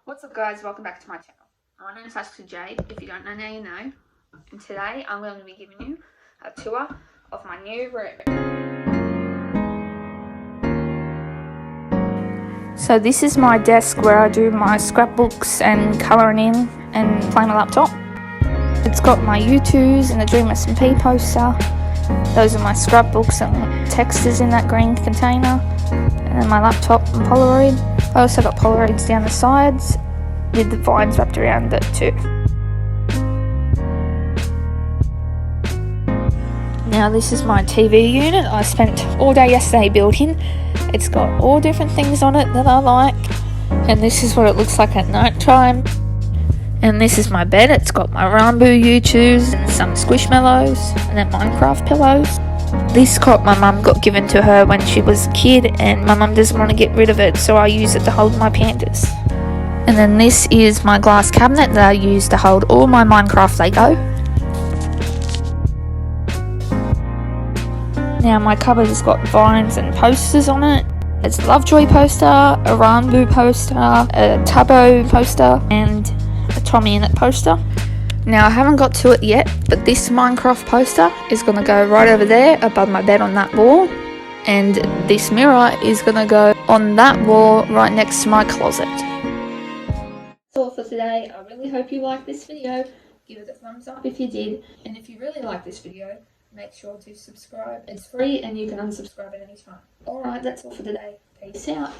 What's up guys, welcome back to my channel. My name is Ashley Jade, if you don't know now you know. And today I'm going to be giving you a tour of my new room. So this is my desk where I do my scrapbooks and colouring in and play my laptop. It's got my U2s and a Dream SMP poster. Those are my scrapbooks and text is in that green container. And then my laptop and Polaroid. I also got Polaroids down the sides with the vines wrapped around it too. Now this is my TV unit I spent all day yesterday building. It's got all different things on it that I like. And this is what it looks like at night time. And this is my bed. It's got my Rambo U2s and some Squishmallows and then Minecraft pillows. This cot my mum got given to her when she was a kid and my mum doesn't want to get rid of it, so I use it to hold my pandas. And then this is my glass cabinet that I use to hold all my Minecraft Lego. Now my cupboard has got vines and posters on it. It's a Lovejoy poster, a Rambo poster, a Tubbo poster and a Tommy Innit poster. Now I haven't got to it yet, but this Minecraft poster is going to go right over there above my bed on that wall, and this mirror is going to go on that wall right next to my closet. That's all for today. I really hope you liked this video. Give it a thumbs up if you did, and if you really like this video, make sure to subscribe. It's free and you can unsubscribe at any time. Alright, that's all for today. Peace out.